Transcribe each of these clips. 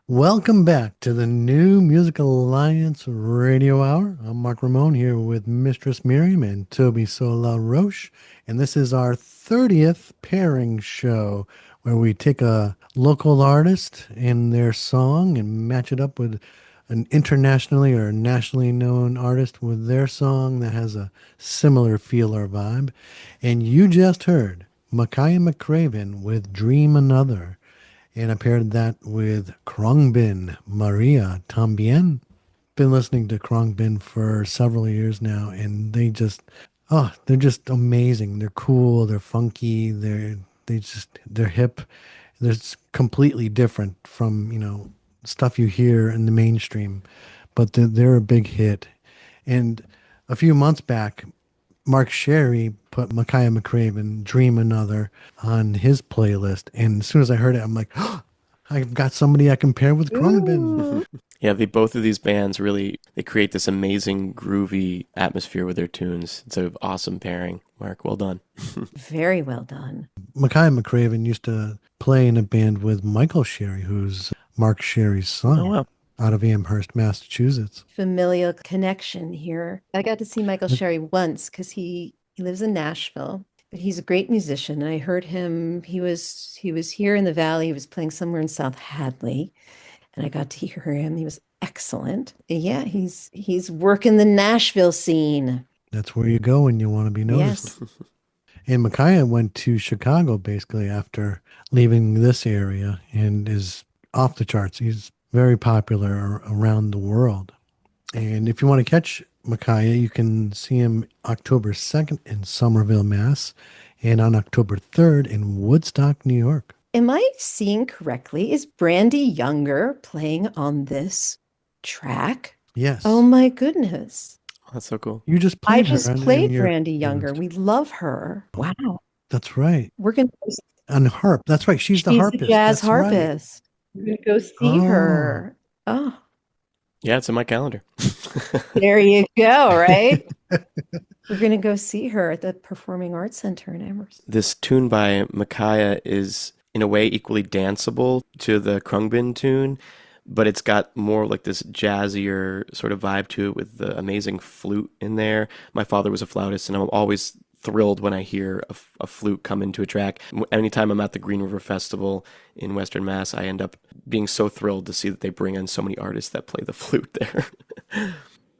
Welcome back to the New Music Alliance Radio Hour. I'm Mark Ramone here with Mistress Miriam and Tobey Sol LaRoche, and this is our 30th Pairing Show, where we take a local artist and their song and match it up with an internationally or nationally known artist with their song that has a similar feel or vibe. And you just heard Makaya McCraven with Dream Another. And I paired that with Khruangbin, Maria Tambien. Been listening to Khruangbin for several years now, and they're just amazing. They're cool, they're funky, they're hip. They're completely different from, stuff you hear in the mainstream, but they're a big hit. And a few months back, Mark Sherry put Makaya McCraven, Dream Another, on his playlist. And as soon as I heard it, I'm like, oh, I've got somebody I can pair with Khruangbin. Ooh. Yeah, both of these bands really they create this amazing groovy atmosphere with their tunes. It's an awesome pairing. Mark, well done. Very well done. Makaya McCraven used to play in a band with Michael Sherry, who's Mark Sherry's son. Oh wow. Out of Amherst, Massachusetts. Familial connection here. I got to see Michael Sherry once because he lives in Nashville, but he's a great musician. And I heard him. He was here in the Valley. He was playing somewhere in South Hadley, and I got to hear him. He was excellent. Yeah, he's working the Nashville scene. That's where you go when you want to be noticed. Yes. And Makaya went to Chicago basically after leaving this area and is off the charts. He's very popular around the world. And if you want to catch Makaya, you can see him October 2nd in Somerville, Mass, and on October 3rd in Woodstock, New York. Am I seeing correctly? Is Brandy Younger playing on this track? Yes. Oh my goodness. That's so cool. You just I played her just in played your Brandy Younger. playlist. We love her. Wow. That's right. We're going to On harp. That's right. She's the harpist. the jazz That's right. harpist. We're going to go see her. Oh, Yeah, it's in my calendar. there you go, right? We're going to go see her at the Performing Arts Center in Amherst. This tune by Makaya is in a way equally danceable to the Khruangbin tune, but it's got more like this jazzier sort of vibe to it with the amazing flute in there. My father was a flautist, and I'm always thrilled when I hear a flute come into a track. Anytime I'm at the Green River Festival in Western Mass, I end up being so thrilled to see that they bring in so many artists that play the flute there.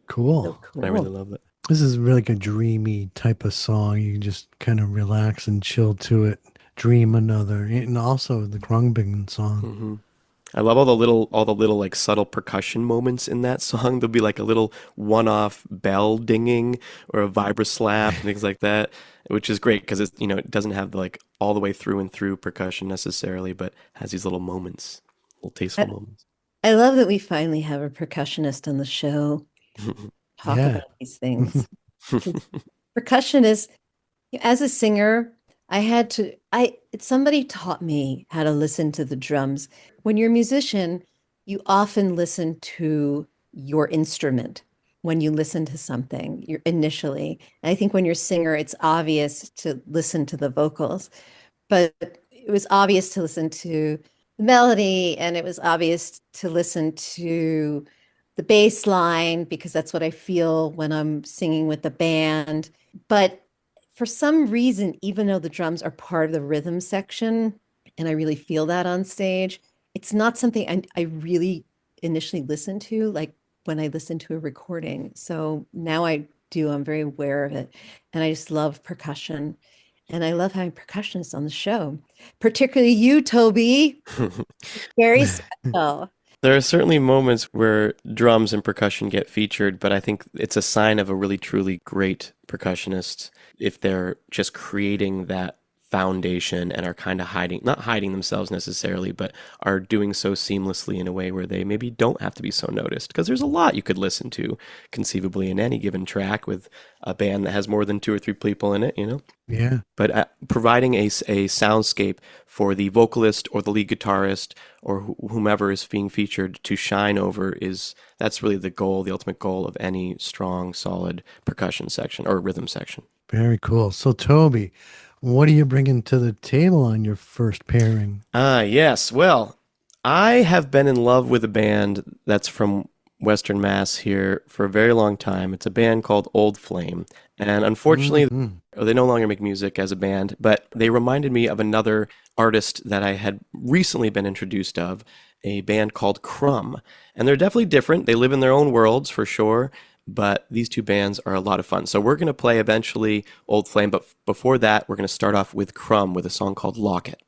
Cool. So cool. I really love it. This is really like a dreamy type of song. You can just kind of relax and chill to it. Dream Another. And also the Khruangbin song. Mm-hmm. I love all the little like subtle percussion moments in that song. There'll be like a little one-off bell dinging or a vibra slap and things like that, which is great because it doesn't have the, like all the way through and through percussion necessarily, but has these little moments, little tasteful moments. I love that we finally have a percussionist on the show talk Yeah. about these things. Percussion is, as a singer, somebody taught me how to listen to the drums. When you're a musician, you often listen to your instrument when you listen to something initially. And I think when you're a singer, it's obvious to listen to the vocals, but it was obvious to listen to the melody, and it was obvious to listen to the bass line because that's what I feel when I'm singing with the band. But for some reason, even though the drums are part of the rhythm section, and I really feel that on stage, it's not something I really initially listen to, like when I listen to a recording. So now I do, I'm very aware of it. And I just love percussion. And I love having percussionists on the show, particularly you, Tobey. Very special. There are certainly moments where drums and percussion get featured, but I think it's a sign of a really truly great percussionist if they're just creating that foundation and are kind of not hiding themselves necessarily, but are doing so seamlessly in a way where they maybe don't have to be so noticed. Because there's a lot you could listen to conceivably in any given track with a band that has more than 2 or 3 people in it, Yeah. But providing a soundscape for the vocalist or the lead guitarist or whomever is being featured to shine over that's really the goal, the ultimate goal of any strong, solid percussion section or rhythm section. Very cool. So, Tobey, what are you bringing to the table on your first pairing? Yes. Well, I have been in love with a band that's from Western Mass here for a very long time. It's a band called Old Flame. And unfortunately, they no longer make music as a band, but they reminded me of another artist that I had recently been introduced of, a band called Crumb. And they're definitely different. They live in their own worlds for sure, but these two bands are a lot of fun. So we're going to play eventually Old Flame, but before that, we're going to start off with Crumb with a song called Lock It.